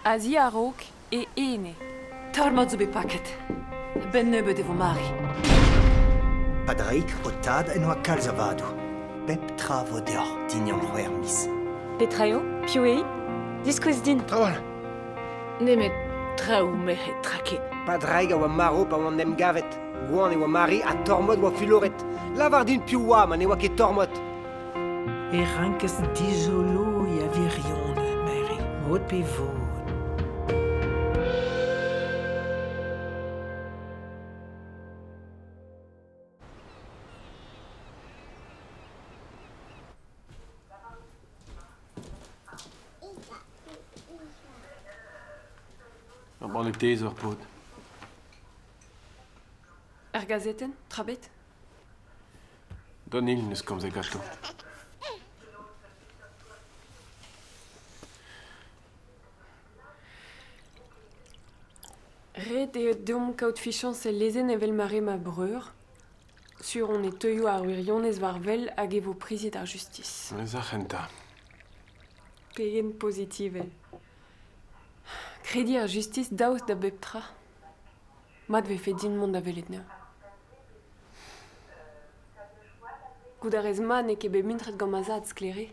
Azi a rok e ene. Tormod zo bet paket. Ben nebeut evo mari. Padraig o tad en oa kalz a vadou. Pep tra vo deoc'h dignan c'hwer mis. Petraio, piou ei, diskouez din. Trawal. Nemet traoù mehet traket. Padraig a oa maro pa oan nem gavet. Gouan e oa mari a tormod oa fuloret. Lavar din piou oa man e oa ket tormod. E rankes dijolo ya virion, Mary. Mod pe vod. Ar banne tez ur pod. Ar gazeten, trabet? Don il neus komz e gasto. Ret eo deom kaout fichant se lezen evel mare ma breur. Sur on e teuio ar wirionez varvel hag evo prizit ar justice. Ez ar c'henta. Pegen pozitivel. Kredi ar justice daoust da bep tra. Mat vefe din mont da velet neur. Goudarez ma ne ket bet mintret gammazad sklere.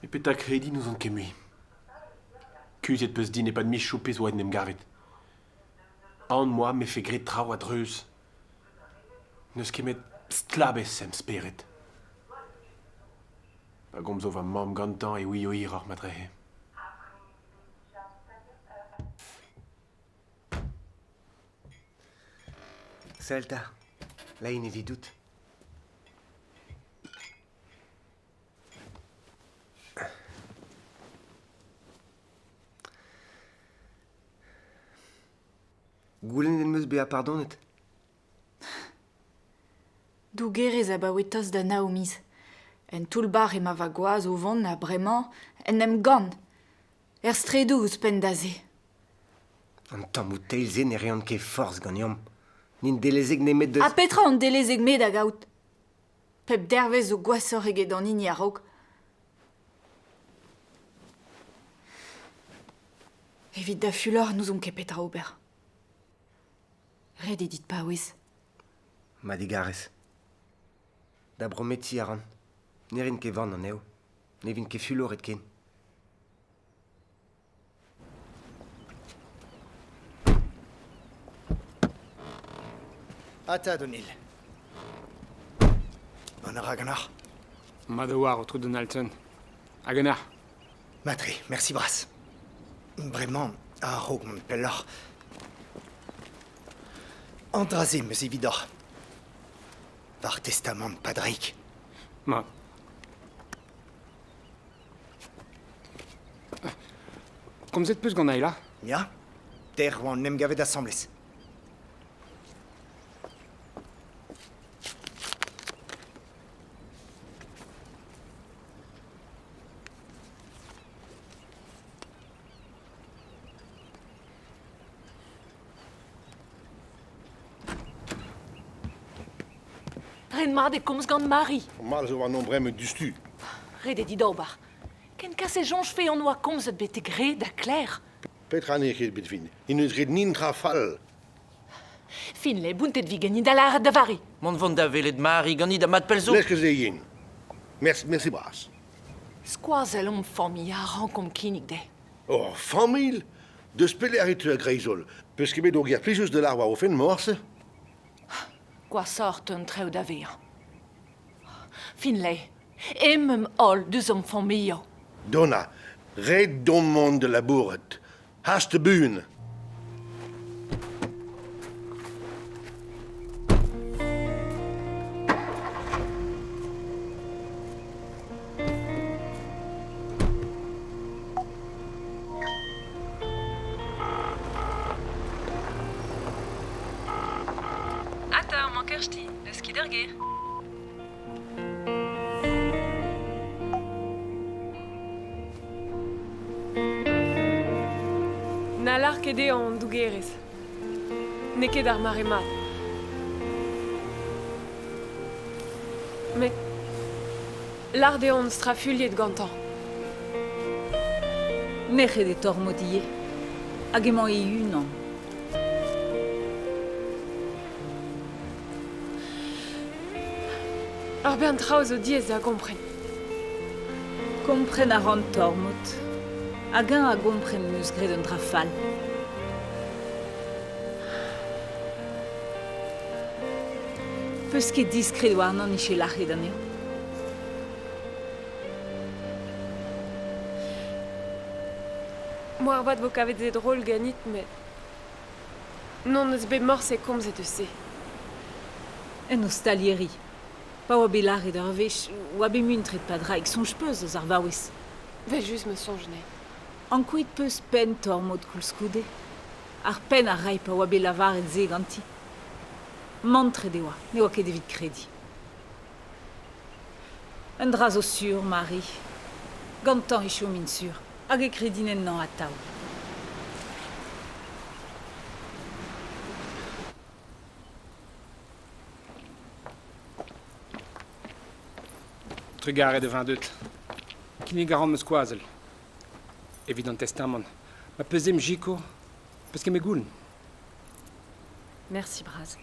E peta kredi nous an kemui. Kuzet peus din e pad mis choupez oa nem gavet. An moa me fe gret tra oa dreuz. Neus kemet stlabez sem speret. Pa gomzo va mam gantan e ouio ir ar madrehe. Selta, la in evidout. Goulenn en meus be a pardonet. Dougerez a baouetos da Naomiz. En toulbar e ma va goaz o vont a bremañ, en em gant. Stredou ouz pen da ze. An tammou teilze ne reont ket forz gagnam. Nin delezeg nemet deus... A petra an delezeg med a gaout. Pep dervez o gwasor eget an ini a rog. Evit da fulor nous on ket petra ober. Red dit pa ouez. Ma digarez. Da brometi a ran. Ne rin ket vann an eo. Ne vin ket fuloret ken. Ata, Donil. Bon ar aganar. Ma de war o trou Donaldson. Aganar. Matri, merci bras. Bremañ, a rog mon pellor. Andraze meus evidor. Par testament Padraig. Ma. Komzet peus gant aila? Ya? Der oan nem gavet assemblez. Ren mat e komz gant mari. Mal zo war non bremme dustu. Red e didobar. Ken kas e jonj fe an oa komzet bet e gre da kler. Petra ne ket bet fin. In eus ret nin tra fall. Fin le buntet vi gani da laret da vari. Mont vont da velet mari gant da mat pelzo. Leske ze yen. Merci bras. Skoazel om fami a ran kom kinig de. Oh, 100 000 de spele a etu a greizol. Peus ket bet o ger plijouz de lar war o fen morse. Gwa sort un treu da ver. Fin le. Emem ol deus om famio. Donna, red don mont de labouret. Hast de bun. Ata, mankersti, eus ket ur ger. Na lar ket eo an dougerez. Ne ket ar mare mat. Met lar de an strafuliet gantan. Ne ket e tormodiye. Agement EU, non. Ar ben traoù zo diez a gompren. Kompren a ran tormot. Hag-eñ a gompren neus gret un drafal. Peus ket diskret war nan ishe lachet an eo. Moi ar bat vo kavet ze drôl ganit, met... Non eus bet morse e komz e deus se. En ostalieri. Pa oa bet lachet ar vech, oa bet muntret pa draig sonj peus eus ar vaouez. Vel just me sonj ne. Ankoit peus pen tormot koulskoude. Ar pen a rai pa oa bet lavaret ze ganti. Mantre de oa, ne oa ket evit kredi. Un dra zo sur, Marie. Gantan e chom min sur. Hag e kredinen nan a tao. Trugare de 22. Kine garan meus skoazel. Evit an testament. Ma peuzem jiko, peus ket me goul. Merci, Braz.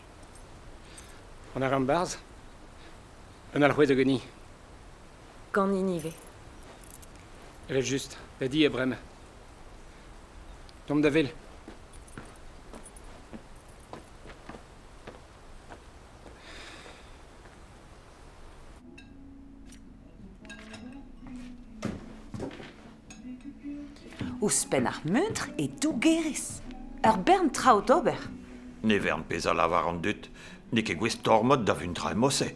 On a un barz. Un alrouet de geni. Gant inive. Elle est juste. La di e brem. Tom d'avel. Ouspen ar muntre e dou gerez. Ur bern traout ober. Ne vern pez a lavar an dut, ne ket gwez tormod da vun tra mosse.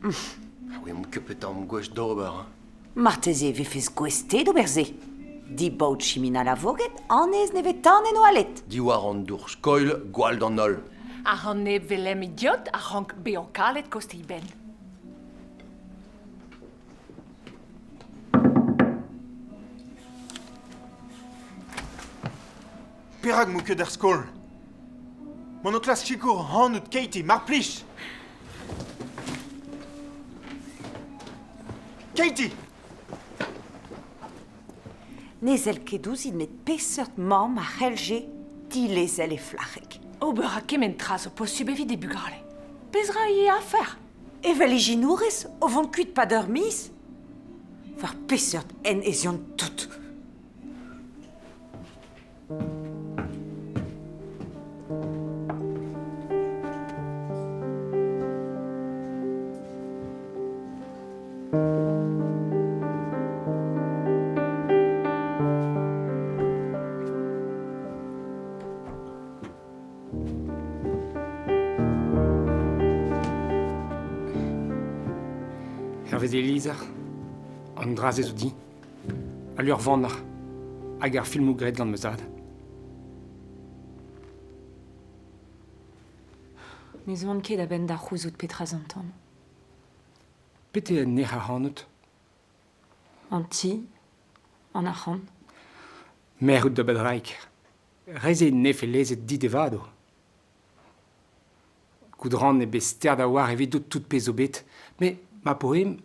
Oui, m'm keupet am gwech d'ober. Marteze ve fez gwestet ober ze. Di baout chimina la voget, anez ne vet tan en oalet. Di war an dour skoil, gwall d'an ol. A ran neb velem idiot a rank beon kalet kosti ben. Perag mou ket er skol. Mon o klas chiko han out Katie, mar plij. Katie! Nezel ket ouzid met peseurt mamm a c'helge di lezel e flachek. Ober a kemen traz o posub evit e bugale. Pezra ie a fer. Evel e jinourez o vont kuit pa d'ur mis. Var peseurt en ezion tout. Hervez Elisa, an drazez o di, a lur vannar, hag ar filmou gret gant meus ad. Nez vant ket a ben da c'houzout petra zantan. Pete en ne c'haranot? An ti, an ac'han. Mer out da badraik. Reze ne fe lezet di devado. Goudran ne bez ter da war evit tout pez o bet, me ma poem,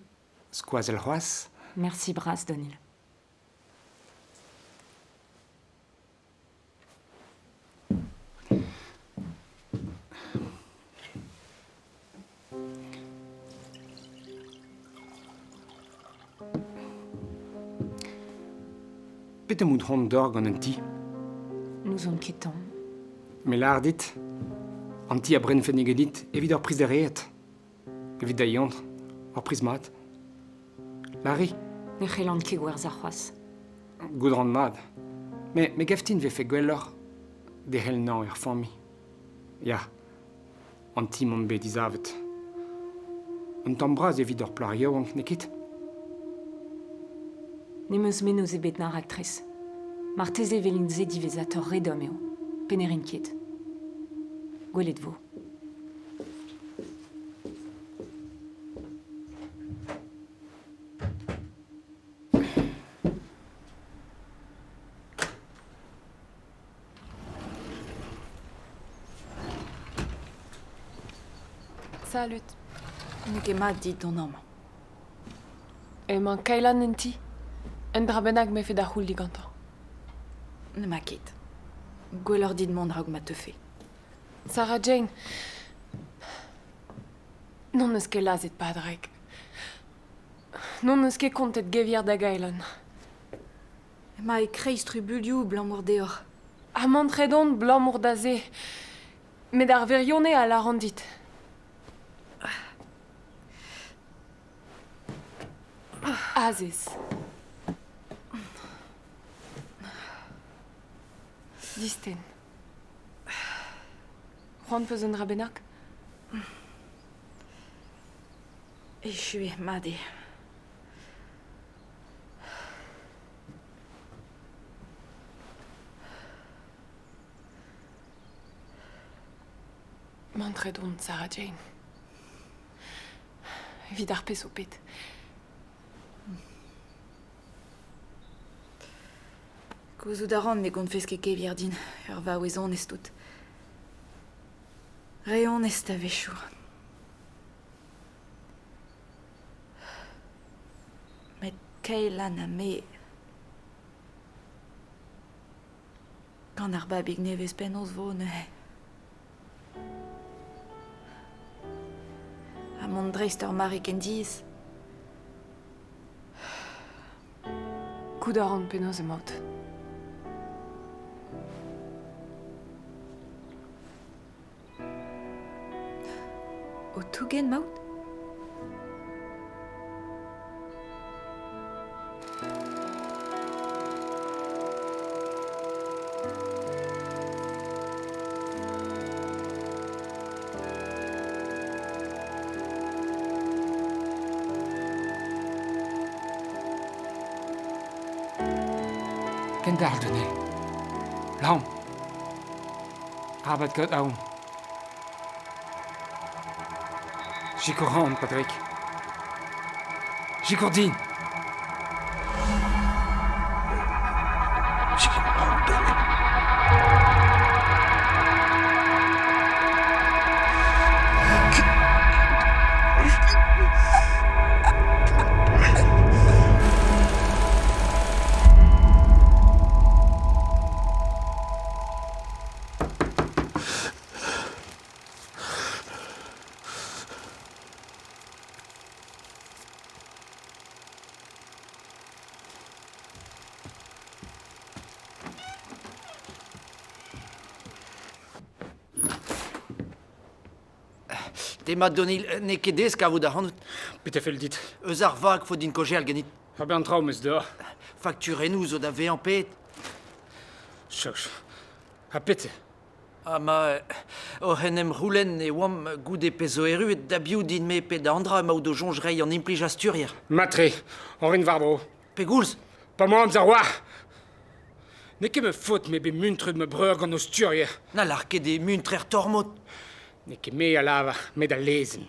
skoazel c'hoaz. Merci Braz, Donil. Pete mout hon d'or gant an ti. Nous on ketan. Me l'ar dit, an ti a bren fenegedit evit ur priz da reet. Evit da yantr, ur priz mat. Lari. Ne c'hellant ket gwerz ar c'hoaz. Goudran mad. Me geftin ve fe gwellor de hel nan ur fammi. Ya, an ti mont bet izavet. An tambraz evit ur plar yaouank nekit. Ne meus menoz e bet nan raktrez. Marteze velin ze divezat ur redom eo. Penerin ket. Gwelet vo. Salut. Ne ket mat dit ton nom. E man kailan en ti. En dra bennak me fe da c'houl digantan. Ne ma ket. Gwellor dit mon draug ma teufé. Sarah Jane. Non eus ket lazet padreg. Non eus ket kontet gevier da gailan. Ma e kreiz trubulioù blamour deoc'h. A mantredon blamour da ze. Met ar virionne a la rendit. Azez. Disten. C'hoant peus un rabenak? Echue, made. Mantredon, Sarah Jane. Evit ar pez o pet. Gouzout a ran ne gont fez ket kevier din. Ur va oezon ez tout. Reon ez ta vechou. Met keilan a me. Gant ar babig nevez penaos vo neuze. A mont dreist ur mare ken diz. Koud a ran penaos emaout. O tougen maout? Ken d'ar dene. Laon. Rabat ket aon. Jikur ran, Patrick. Jikur din. Demat donil ne ket desk a vo da hanout. Pete fel dit. Eus ar vag fo din kojel ganit. Ha ben traum eus da. Fakturennoù zo da vezañ pet. Choch. Ha pete. Ha ma... o hennem roulenn e oam goude pezo erruet da bioù din me pe da andra ma ou do jonjrei an implij asturier. Matre. Orin varbro. Pegoulz. Pa mo am zarwa. Ne ket me faute me be muntred me breur gant osturier. Na lar ket de muntrer tormod. Ne ket me a lava, me da lezen.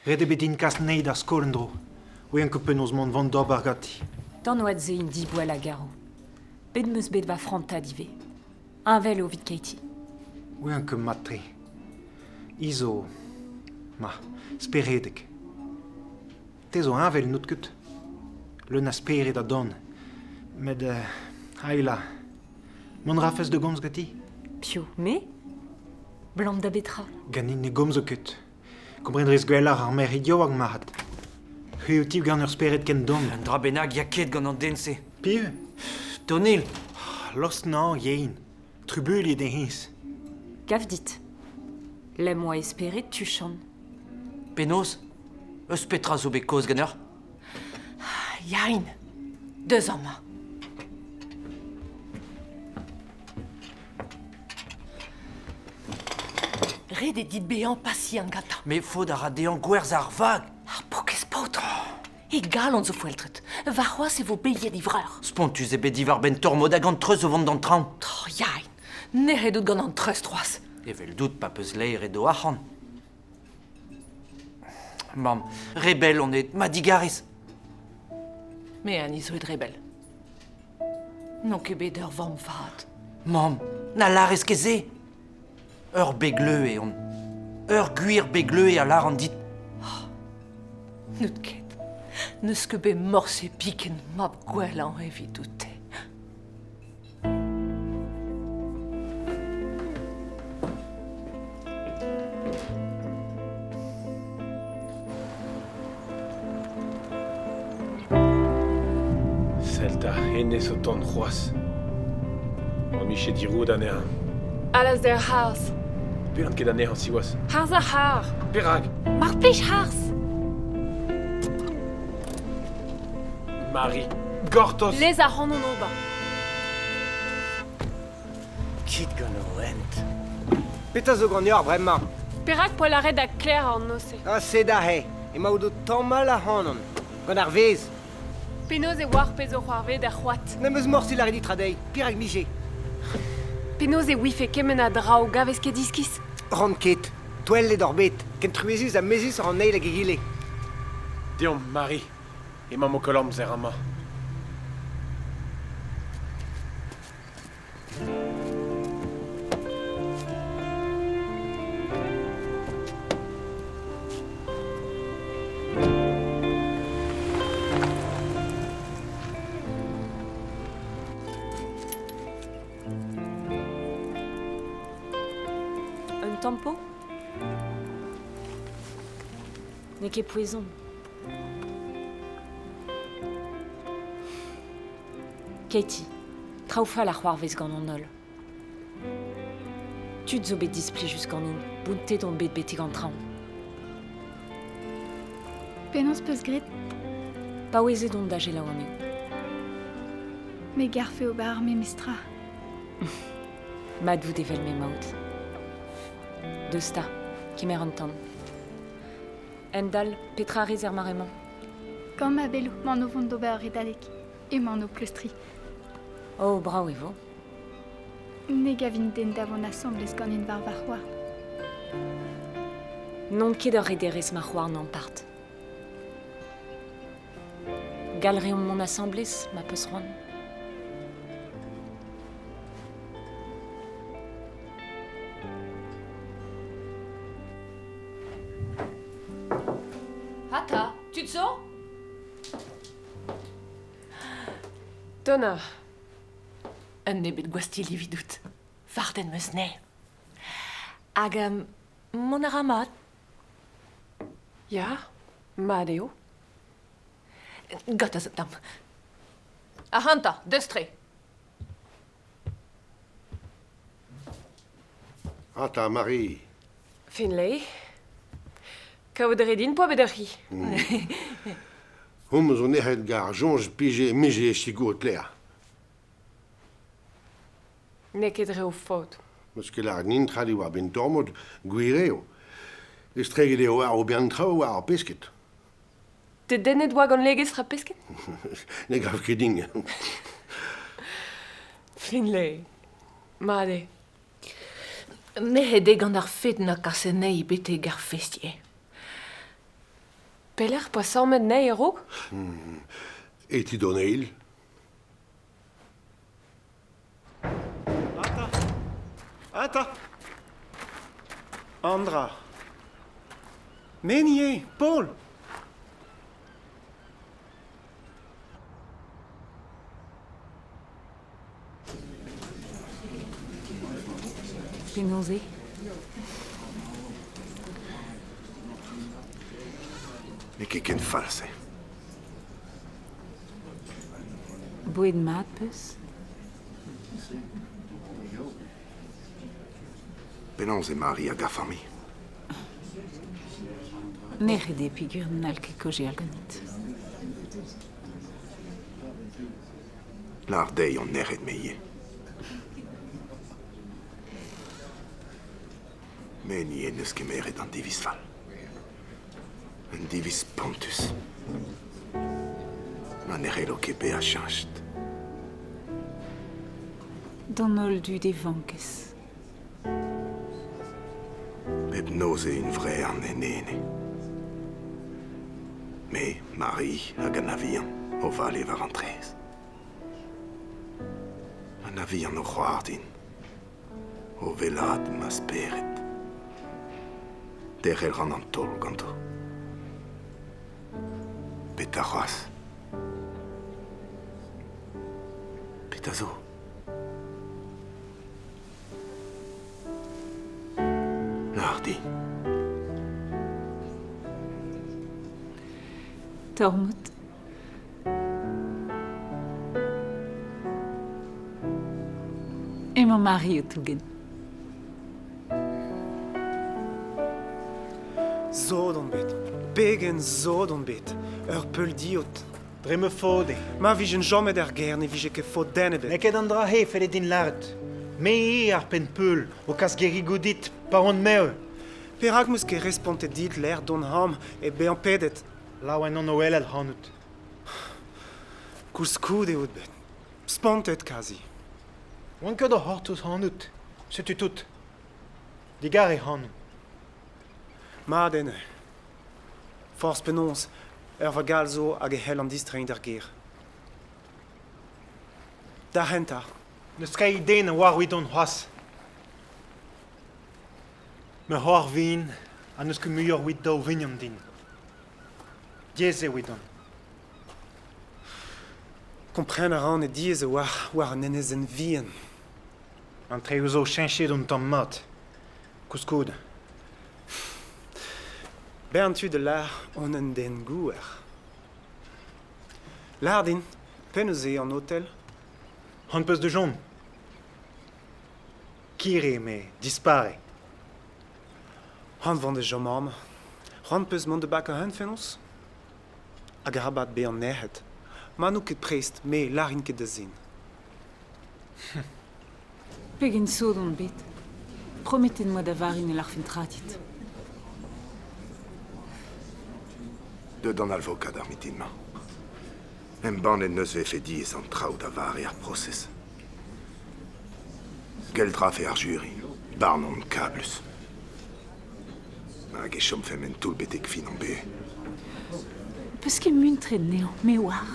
Rede bet din kas neid ar skol en dro. Ouian ket penaos mont vant d'or bargati. Dan oad ze in dibouel a garo. Bet meus bet va franta dive. Un vel o vid Katie. Ouian ket matre. Izo... Ma, speredek. Tezo anvel nout ket. Le na speret a don. Med... Aïla. Mon rafes de gomz gati? Pio, me? Blam da betra. Ganin ne gomz o ket. Komprendrez gwelar ar mer idio hag mahat. Hu tiv gant ur speret ken dom. Un dra bennak ya ket gant an dense. Piv? Tonil. Lost nan, yein. Trubul de his. Gav dit. Lem-moi esperet tu chan. Penaos? Eus petra zo bet koz gant ur? Yain. 2 ans, ma. Red e dit bean pasi an gata. Me fod a ra dean gwerzh ar vag. Ar pokez potr. Egal an zo foeltret. Va c'hoaz e vo beiet ivreur. Spontus e bet divar ben tormod hag an treuz o vont d'an traoù. Yain. Ne redout gant an treuz troaz. Evel dout pa peus leir edo ac'han. Mam, rebel on et ma digaris. Me an izo et rebel. Non ket bet ur vamm vat. Mam, na larez ket ze. Ur begleu e on. Ur gwir begleu e a lar an dit. Nout ket. Neus ket bet morse piken mab gwelan evidoute. Selta, hennes o ton c'hoaz. On miche diroud an ehan. Alas der hars. Pelant ket an ehan siwaz. Hars a har. Perag. Mar plij hars. Marie. Gortos. Les a c'hannon ober. Kit gant o ent. Petra zo gant ur bremañ. Perak poil a red a Claire an nose. Ah, se da he. Ema o do tammal a c'hanon. Gant ar vez. Penoz e war pez o c'hoarved ar c'hoat. Nem eus morsi la redit tradei. Pirag mije. Penoz e wife kemen a drao gavez ket diskis. Rand ket. Toel le d'orbet. Ken truezus a mezus an eil a gegile. Deom, Marie. Ema mo kolom zer ama. Un tempo? N'est que poison. Katie, traufa la c'hoarvez gant an ol. Tud zo bet displi jusqu'an in, buntet on bet betig an traoù. Penaos peus grit, Pa ouezet on da gelaou an eo. me garfe o bar me mistra. Mad vous devel me maout. Deus ta, kemer an tan. Endal, petra a rez er maremañ. Gant ma belou, man o vont d'ober redalek, e man o pleustri. Oh, brao evo. Ne gavin den davon assemblez gant in var c'hoar. Non ket ur rederez ma c'hoar n'an part. Galreom mon assemblez, ma peus ron. Hata, tu te sors? Donna. Un nebet gwasti lividout. Varden meus ne. Hag mon a ramat? Ja, mat eo. Gata zet dam. A hanta, deus tre. Ata, Marie. Finlay. Kaout redin po bet ur hi. Hom zo nec'het gar jonj pije mije chigot lea. Ne ket reo faot. Meus ket la nintra di war ben dormod gwireo. Estreget eo ar o bian trao war pesket. Te dennet oa gant legez ra pesket? Ne gav ket ding. Finlay. Made. Ne hede gant ar fet na kasenei bete gar festier. Pelec'h po sammet nei ero? Eti don eil. Ata! Andra! Menier! Paul! Penaos e? Ne ket ken false. Boued mat peus? Penaos e Marie a gafami. Ne rede pigur n'al ket koje al ganit. Lar dei on nec'het meie. Menie neus ket meret an divis fall. Un divis pontus. Ma nec'helo ket be a chancht. D'an ol du de vankez. Pep noz e un vre an enene. Me Marie hag an avian o vale war an trez. An avian o c'hoardin. O velad ma speret. Der el ran an tol ganto. Petarras. Petazo. Lardi. Tormod. Et mon mari au Tougen. Zodon bet. Begen zodon bet. Peul diot. Dre me fode. Ma vi een jamais der guerre, ne vi je ke fod denne bet. Nek ed an dra he fele din lart. Me ar pen peul, o kas geri godit, pa on meu. Perak mus ke responte dit l'air don ham e be an pedet. La oen an oel el hanut. Koulskoude out bet. Spontet kazi. Oan ket o hortus hanut. Setu tout. Digare hanu. Ma denne. Force penons. Va galzo hag e hel an distrein der ger. Da henta. Ne skra ideen war wit on c'hoaz. Me c'hoar vin, an eus ket muioc'h wit daou vignam din. Dieze wit on. Komprener an e dieze war an enez en vien. An tre ouzo chenchet on tamm mat. Koulskoud. Berntu de l'ar on en den gouer. Lardin, peneuze an hotel. Han peus de jom. Kire me dispare. Han van de jomam. Han peus mont de bak a hun fenos. Hag arabat be an nehet. Ma nou ket prest, me larin ket de zin. Pegen sodon bet. Prometten-moi d'avarin el ar fin tratit. De dan alvokad ar mitinma. En bandet neus vefe diez an traoù da var e ar proses. Geldraf e ar jury, barnon kablus. Hag e chom femen tout betek fin an be. Peus ket muntre neo, me war.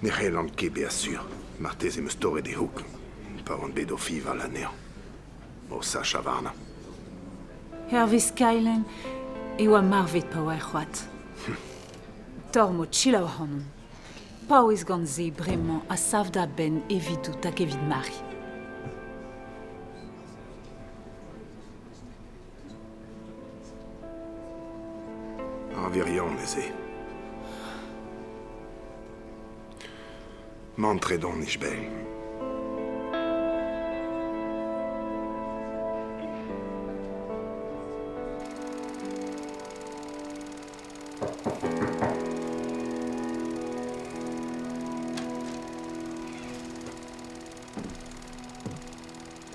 Ne c'hellant ket be assur, martez em eus torre de houk. Pa an bet o fiv al aneo. O sa chavarna. Hervé Skylen e oa marvet pa oa c'hoat. Tormod chilaou hanon. Pa oez gant ze bremañ a sav da ben evidou tak evit mari. Ar virion eze. Mantredon nich bel.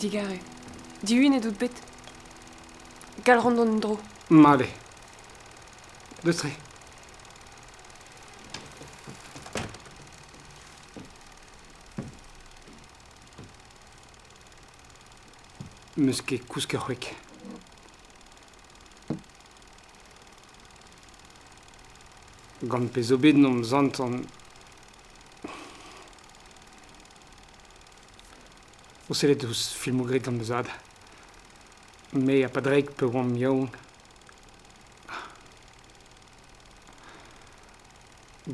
Digare. Dihuin e dout bet. Gal randon dro. Male. Deus tre. Meus ket kousk ur c'hwek. Gant pez o bet nom zantan... O sellet eus filmogret gant beuzad. Me a pa dreik pe oan miaoun.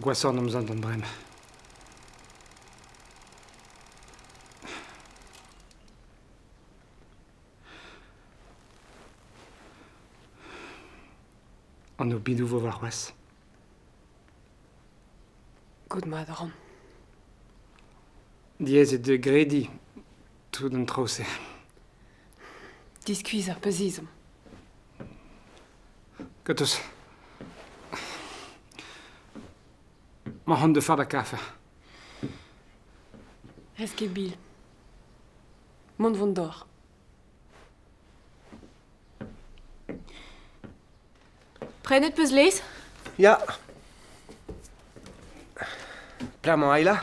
Gwasor nom zantan brem. An o bidou vo war c'hoaz. Good madran. Diez e de gredi, tout an trause. Diskuiz ar peuzizom. Gatos. Ma c'hant de far da kafe. Rez ket bil. Mont vont dor. Prenet peus lez? Ya. Klarman aila?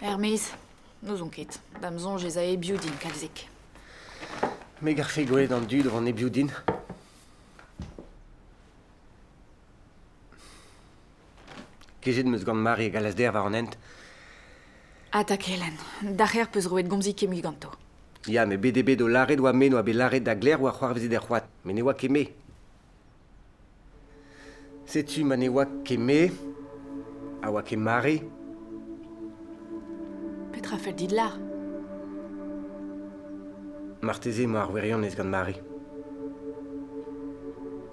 Hermes, nous on ket. Damzon jez a ebioù din kalzik. Me garfe gwelet an dud van ebioù din. Kejet meus gant mari e galaz der war an ent. Atak helen. Dacher peus roet gomzi kemui ganto. Ya, me BDB do laret oa me no a be laret da gler oa c'hoar vezet er c'hoat. Me ne oa ket me. Sais-tu manewa keme, awa kemari? Petra fel dit là. Marteze mo ar werion ez gant mari.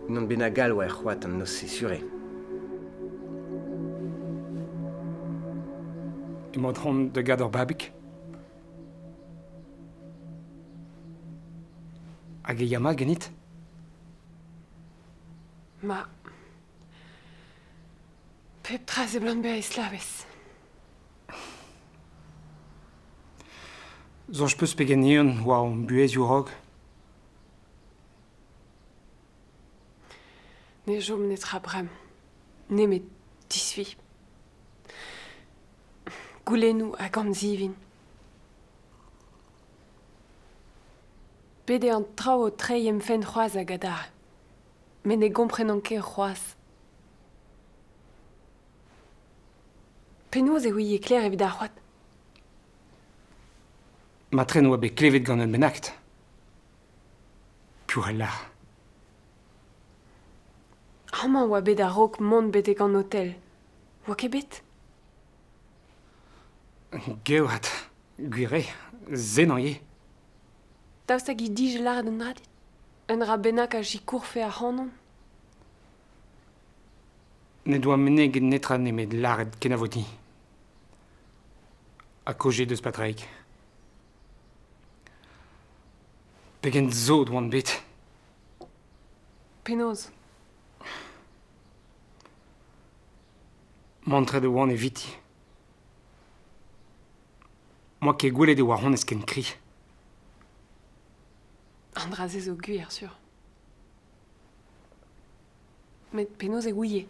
Non benagal oa er c'hoat an nos sesure. E mod hon de gad ur babik. Hag e yama genit? Ma... Pep tra ze blant beha eslavez. Zonj peus pegen eon oa an buez yourog? Ne jom netra brem. Ne met disvi. Goulennou hag an zivin. Pede an trao o treiem fen c'hoaz hag adar. Men ne gomprenan ket c'hoaz. Penaos e ouie kler evit ar c'hoat. Matren oa bet klevet gant un benakt. Piou al lar. Amañ oa bet ar rok mont betek an hotel. Oa ket bet? Geoat, gwire, zen an ye. Daoust hag i dij lard un radit. Un ra benak a jikourfe ar c'hanon. Ne doa mene get netra nemet laret ken a voti. A koje deus patreik. Pegen zo doan bet. Penaos. Mantre de oan e viti. Moi ket gwelet e war hon esken kri. An dra-se zo gwir, sur. Met penaos e ouie.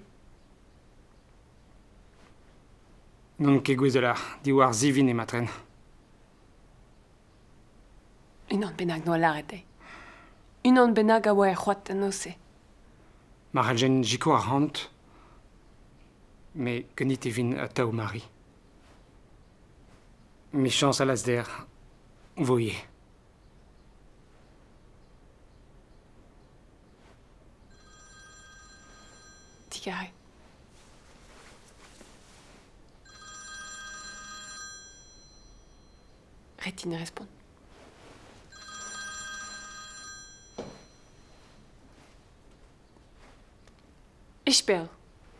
Non ket gwez lar, di war zivin e matren. Unan bennak noa laret e. Unan bennak a oa e c'hoat an ose. Mar al jen jiko ar hant, me ganit e vin a tao mari. Mechans a las der, voye. Digare. Retine respond. Ishbel.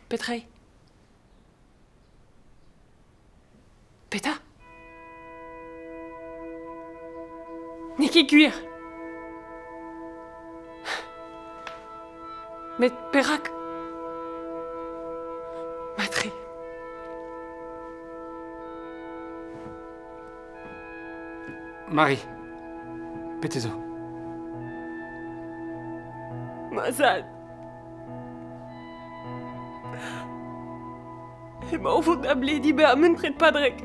Petrei. Peta? Niki cuir. Met perak. Matri. Mari, petezo. Mazal. Ema o vod da bledi be a mun pred padrek.